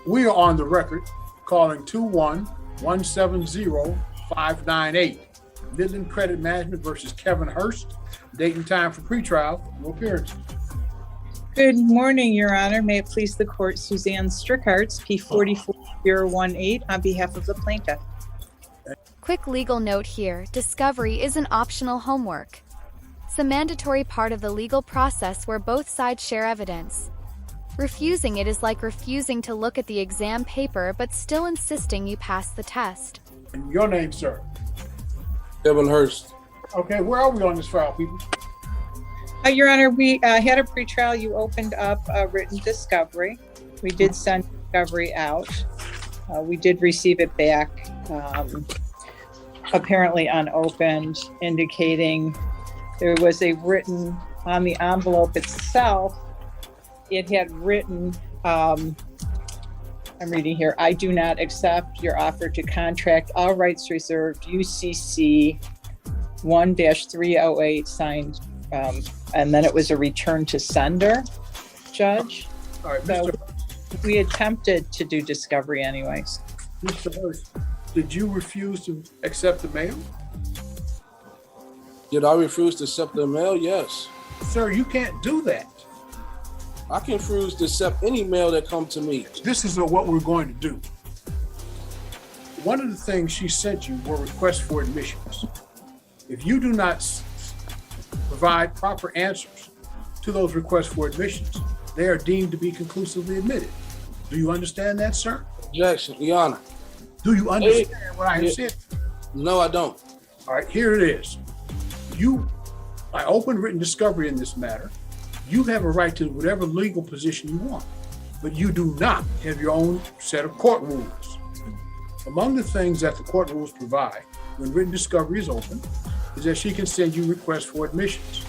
We are on the record calling 21170-598. Midland Credit Management versus Kevin Hurst. Date and time for pretrial. No appearances. Good morning, Your Honor. May it please the court, Suzanne Strickarts, P44018, on behalf of the plaintiff. Quick legal note here, discovery isn't optional homework. It's a mandatory part of the legal process where both sides share evidence. Refusing it is like refusing to look at the exam paper but still insisting you pass the test. And your name, sir? Kevin Hurst. Okay, where are we on this file, people? Your Honor, we had a pretrial. You opened up a written discovery. We did send discovery out. We did receive it back, apparently unopened, indicating there was a written on the envelope itself. It had written, I'm reading here, I do not accept your offer to contract, all rights reserved, UCC 1-308, signed, and then it was a return to sender, Judge. All right, So Mr. we attempted to do discovery anyways. Mr. Hurst, did you refuse to accept the mail? Did I refuse to accept the mail? Yes. Sir, you can't do that. I can refuse to accept any mail that comes to me. This is what we're going to do. One of the things she sent you were requests for admissions. If you do not provide proper answers to those requests for admissions, they are deemed to be conclusively admitted. Do you understand that, sir? Objection, Your Honor. Do you understand what I have said? No, I don't. All right, here it is. I open written discovery in this matter. You have a right to whatever legal position you want, but you do not have your own set of court rules. Among the things that the court rules provide when written discovery is open is that she can send you requests for admissions.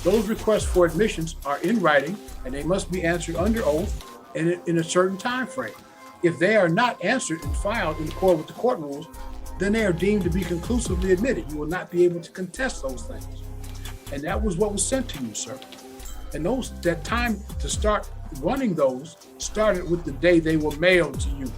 Those requests for admissions are in writing and they must be answered under oath and in a certain time frame. If they are not answered and filed in accord with the court rules, then they are deemed to be conclusively admitted. You will not be able to contest those things. And that was what was sent to you, sir. And that time to start running those started with the day they were mailed to you.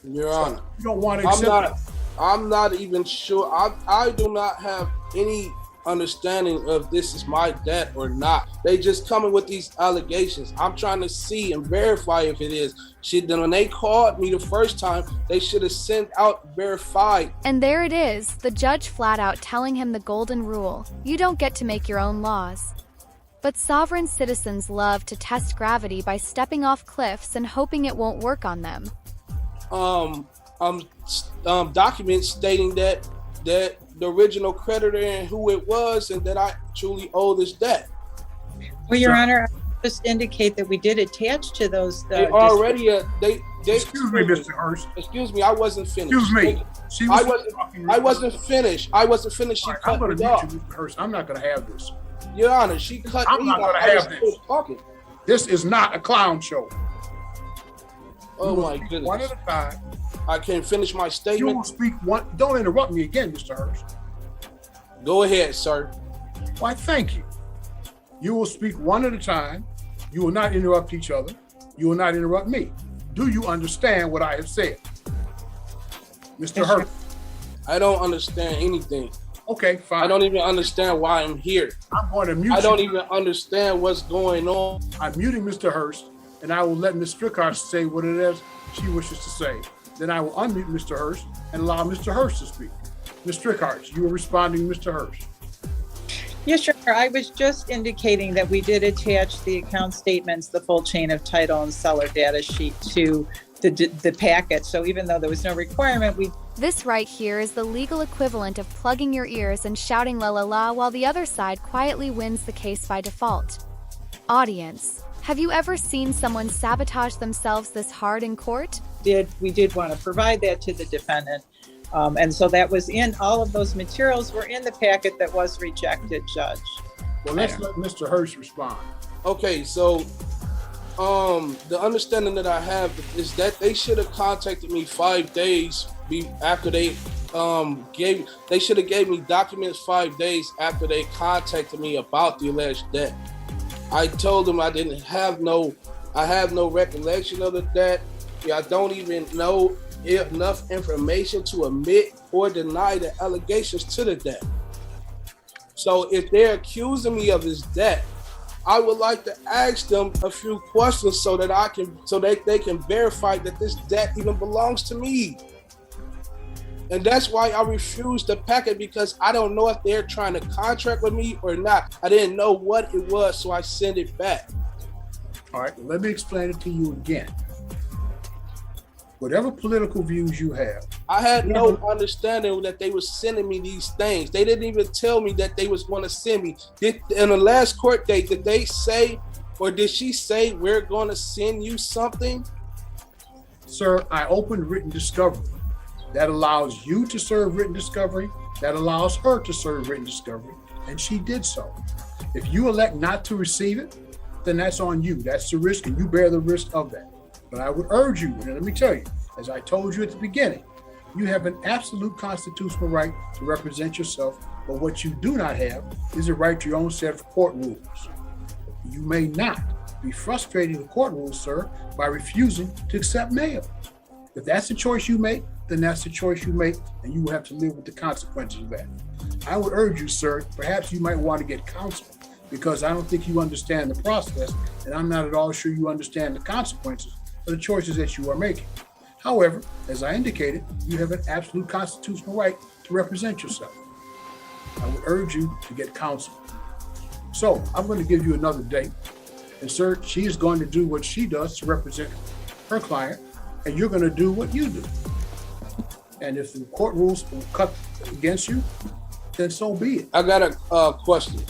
Your Honor. You don't want to accept I'm not even sure. I do not have any understanding of this is my debt or not. They just coming with these allegations. I'm trying to see and verify if it is. When they called me the first time, they should have sent out verified. And there it is, the judge flat out telling him the golden rule. You don't get to make your own laws. But sovereign citizens love to test gravity by stepping off cliffs and hoping it won't work on them. Documents stating that the original creditor and who it was, and that I truly owe this debt. Well, Your Honor, I'll just indicate that we did attach to those. They already, Excuse me, Mr. Hurst. Excuse me, I wasn't finished. Excuse me. I wasn't finished. She I'm cut going me to off. mute you, Mr. Hurst. I'm not going to have this. Your Honor, she cut I'm me not off. gonna I have was this. still talking. This is not a clown show. Oh You my will speak goodness. one at a time. I can't finish my You statement. will speak one. Don't interrupt me again, Mr. Hurst. Go ahead, sir. Why, thank you. You will speak one at a time. You will not interrupt each other. You will not interrupt me. Do you understand what I have said? Mr. Yes, Hurst. I don't understand anything. Okay, fine. I don't even understand why I'm here. I'm going to mute I don't you. even understand what's going on. I'm muting Mr. Hurst, and I will let Ms. Strickhart say what it is she wishes to say. Then I will unmute Mr. Hurst and allow Mr. Hurst to speak. Ms. Strickhart, you were responding to Mr. Hurst. Yes, Your Honor. I was just indicating that we did attach the account statements, the full chain of title and seller data sheet to the packet. So even though there was no requirement, This right here is the legal equivalent of plugging your ears and shouting la la la while the other side quietly wins the case by default. Audience, have you ever seen someone sabotage themselves this hard in court? we did want to provide that to the defendant. And so that was in all of those materials were in the packet that was rejected, Judge. Well, let's let Mr. Hurst respond. Okay, so the understanding that I have is that they should have contacted me 5 days after they should have gave me documents 5 days after they contacted me about the alleged debt. I told them I have no recollection of the debt. I don't even know enough information to admit or deny the allegations to the debt. So if they're accusing me of this debt, I would like to ask them a few questions so that they can verify that this debt even belongs to me. And that's why I refused the packet, because I don't know if they're trying to contract with me or not. I didn't know what it was, so I sent it back. All right, let me explain it to you again. Whatever political views you have, I had no understanding that they were sending me these things. They didn't even tell me that they was going to send me. In the last court date, did they say, or did she say, we're going to send you something? sir, I opened written discovery. That allows you to serve written discovery. That allows her to serve written discovery. And she did so. If you elect not to receive it, then that's on you. That's the risk, and you bear the risk of that. But I would urge you, and let me tell you, as I told you at the beginning, you have an absolute constitutional right to represent yourself, but what you do not have is a right to your own set of court rules. You may not be frustrating the court rules, sir, by refusing to accept mail. If that's the choice you make, then that's the choice you make, and you will have to live with the consequences of that. I would urge you, sir, perhaps you might want to get counsel, because I don't think you understand the process, and I'm not at all sure you understand the consequences of the choices that you are making. However, as I indicated, you have an absolute constitutional right to represent yourself. I would urge you to get counsel. So I'm going to give you another date. And sir, she is going to do what she does to represent her client, and you're going to do what you do. And if the court rules will cut against you, then so be it. I got a question.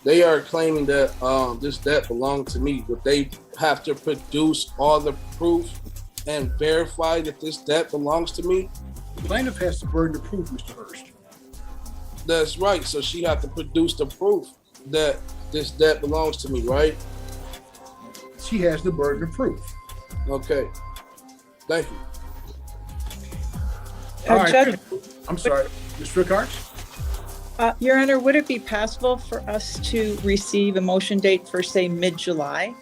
They are claiming that this debt belonged to me. Would they have to produce all the proof and verify that this debt belongs to me? The plaintiff has the burden of proof, Mr. Hurst. That's right. So she have to produce the proof that this debt belongs to me, right? She has the burden of proof. Okay. Thank you. All right. Judge, I'm sorry, Ms. Rickards? Your Honor, would it be possible for us to receive a motion date for, say, mid-July?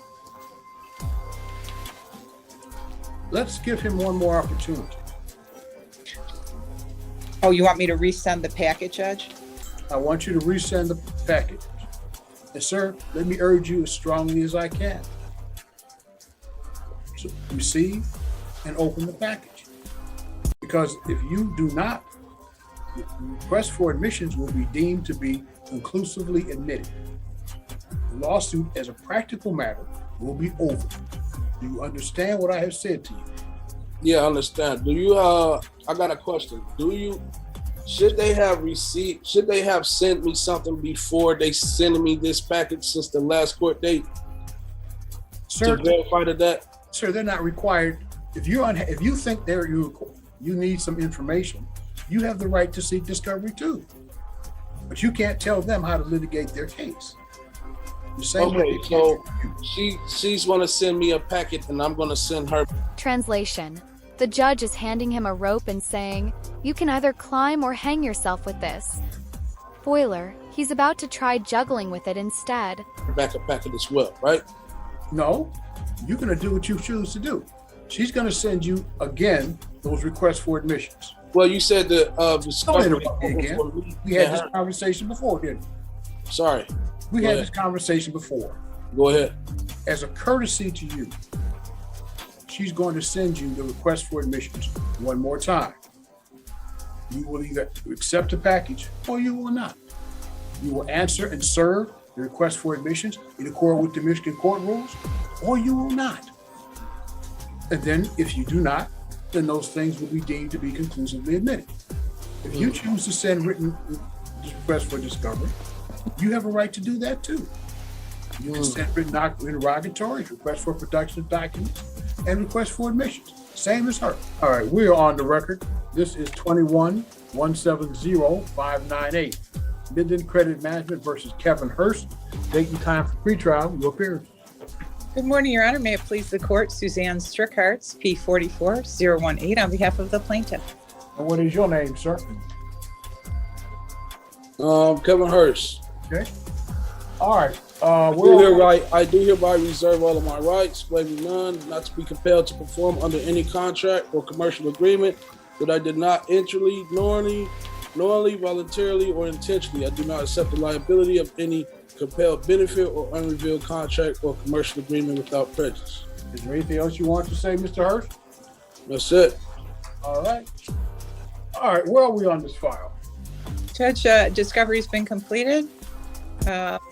Let's give him one more opportunity. Oh, you want me to resend the packet, Judge? I want you to resend the package. And sir, let me urge you as strongly as I can. So receive and open the package. Because if you do not, the request for admissions will be deemed to be conclusively admitted. The lawsuit, as a practical matter, will be over. Do you understand what I have said to you? Yeah, I understand. Do you, I got a question. Should they have sent me something before they send me this package since the last court date? Sir, to verify that? Sir, they're not required. If you think you need some information, you have the right to seek discovery too. But you can't tell them how to litigate their case. Okay, so she's going to send me a packet and I'm going to send her. Translation. The judge is handing him a rope and saying, "You can either climb or hang yourself with this." Spoiler, he's about to try juggling with it instead. Back a packet as well, right? No, you're going to do what you choose to do. She's going to send you again those requests for admissions. Well, you said the Don't discovery interrupt me again. We had this conversation before, didn't we? Sorry. We had this conversation before. Go ahead. As a courtesy to you, she's going to send you the request for admissions one more time. You will either accept the package or you will not. You will answer and serve the request for admissions in accord with the Michigan court rules, or you will not. And then if you do not, then those things will be deemed to be conclusively admitted. If you choose to send written requests for discovery, you have a right to do that too. You can send written interrogatories, requests for production of documents, and requests for admissions. Same as her. All right, we are on the record. This is 21-170-598. Midland Credit Management versus Kevin Hurst. Date and time for pretrial. Your appearance. Good morning, Your Honor. May it please the court, Suzanne Strickhartz, P44018, on behalf of the plaintiff. And what is your name, sir? Kevin Hurst. Okay. All right. I do hereby reserve all of my rights, waiving none, not to be compelled to perform under any contract or commercial agreement that I did not enter knowingly, voluntarily, or intentionally. I do not accept the liability of any compelled benefit or unrevealed contract or commercial agreement without prejudice. Is there anything else you want to say, Mr. Hurst? That's it. All right. All right, where are we on this file? Judge, discovery's been completed.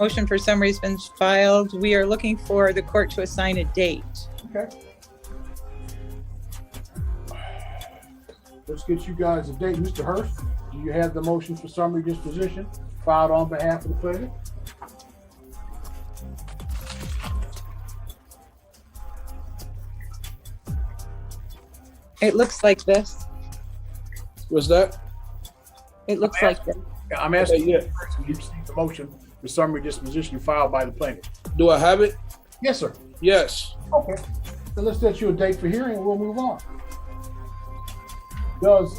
Motion for summary has been filed. We are looking for the court to assign a date. Okay. Let's get you guys a date. Mr. Hurst, do you have the motion for summary disposition filed on behalf of the plaintiff? It looks like this. What's that? It looks like this. Yeah, I'm asking Yeah. you first if you received the motion for summary disposition filed by the plaintiff. Do I have it? Yes, sir. Yes. Okay. So let's set you a date for hearing and we'll move on. Does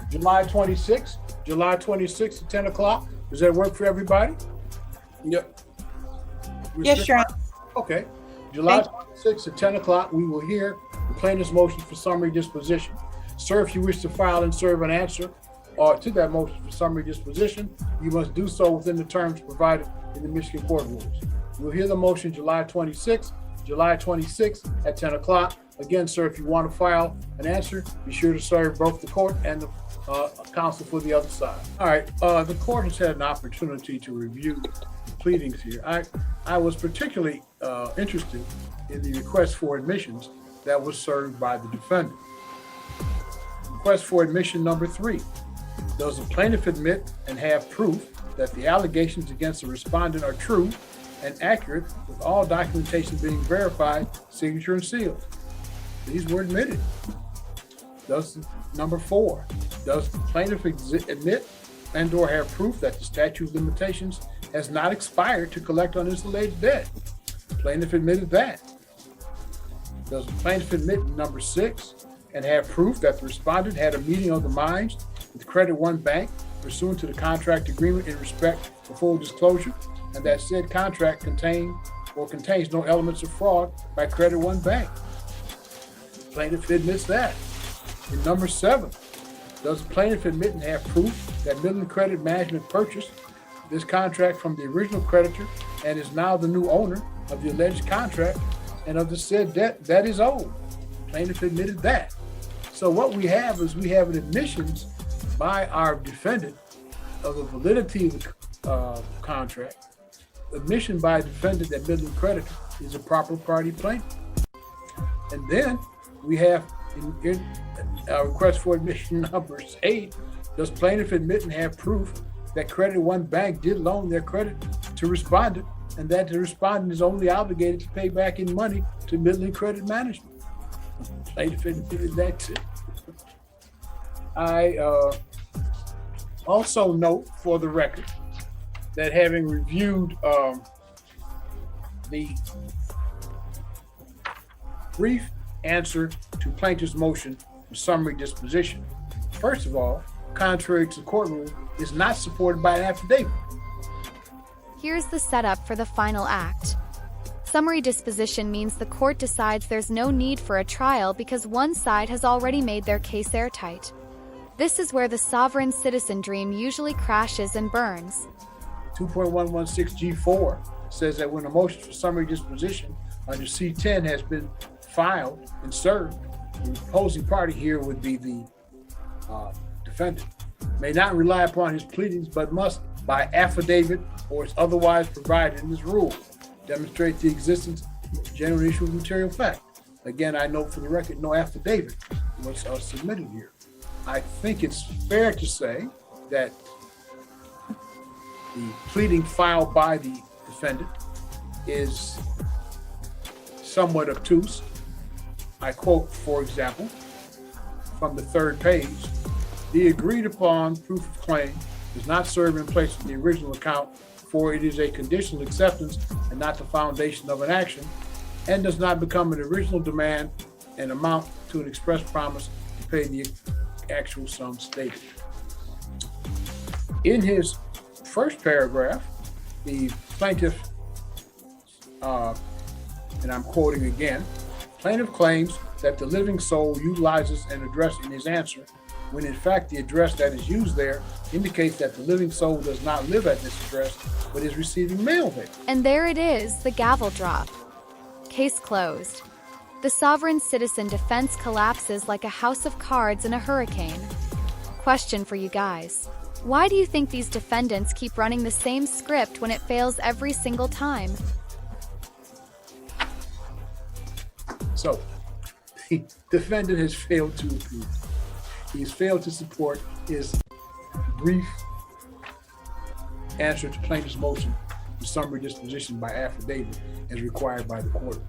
July 26th at 10 o'clock, does that work for everybody? Yep. Yes, Your Honor. Okay. July Thank 26th at 10 o'clock, we will hear the plaintiff's motion for summary disposition. Sir, if you wish to file and serve an answer to that motion for summary disposition, you must do so within the terms provided in the Michigan Court Rules. We'll hear the motion July 26th at 10 o'clock. Again, sir, if you want to file an answer, be sure to serve both the court and the counsel for the other side. All right, the court has had an opportunity to review the pleadings here. I was particularly interested in the request for admissions that was served by the defendant. Request for admission number 3. Does the plaintiff admit and have proof that the allegations against the respondent are true and accurate, with all documentation being verified, signature and sealed? These were admitted. Does number 4, does the plaintiff admit and or have proof that the statute of limitations has not expired to collect on his alleged debt? The plaintiff admitted that. Does the plaintiff admit number 6 and have proof that the respondent had a meeting of the minds with Credit One Bank pursuant to the contract agreement in respect of full disclosure, and that said contract contains no elements of fraud by Credit One Bank? Plaintiff admits that. In number 7, does the plaintiff admit and have proof that Midland Credit Management purchased this contract from the original creditor and is now the new owner of the alleged contract and of the said debt that is owed? Plaintiff admitted that. So what we have is an admissions by our defendant of the validity of the contract, admission by a defendant that Midland Creditor is a proper party plaintiff. And then we have in request for admission number 8, does plaintiff admit and have proof that Credit One Bank did loan their credit to respondent and that the respondent is only obligated to pay back in money to Midland Credit Management? Plaintiff admitted that too. I also note for the record that having reviewed the brief answer to plaintiff's motion for summary disposition, first of all, contrary to the court rule, is not supported by an affidavit. Here's the setup for the final act. Summary disposition means the court decides there's no need for a trial because one side has already made their case airtight. This is where the sovereign citizen dream usually crashes and burns. 2.116G4 says that when a motion for summary disposition under C10 has been filed and served, the opposing party here would be the defendant, may not rely upon his pleadings, but must, by affidavit or as otherwise provided in this rule, demonstrate the existence of genuine issue of material fact. Again, I note for the record, no affidavit was submitted here. I think it's fair to say that the pleading filed by the defendant is somewhat obtuse. I quote, for example, from the 3rd page, the agreed upon proof of claim does not serve in place of the original account, for it is a conditional acceptance and not the foundation of an action, and does not become an original demand and amount to an express promise to pay the actual sum stated. In his first paragraph, the plaintiff, and I'm quoting again, plaintiff claims that the living soul utilizes an address in his answer, when in fact the address that is used there indicates that the living soul does not live at this address, but is receiving mail there. And there it is, the gavel drop. Case closed. The sovereign citizen defense collapses like a house of cards in a hurricane. Question for you guys. Why do you think these defendants keep running the same script when it fails every single time? So, the defendant has failed to approve. He's failed to support his brief answer to plaintiff's motion for summary disposition by affidavit as required by the court.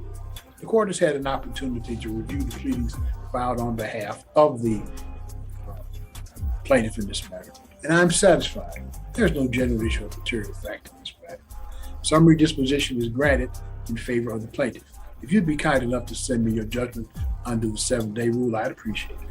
The court has had an opportunity to review the pleadings filed on behalf of the plaintiff in this matter, and I'm satisfied. There's no general issue of material fact in this matter. Summary disposition is granted in favor of the plaintiff. If you'd be kind enough to send me your judgment under the 7-day rule, I'd appreciate it.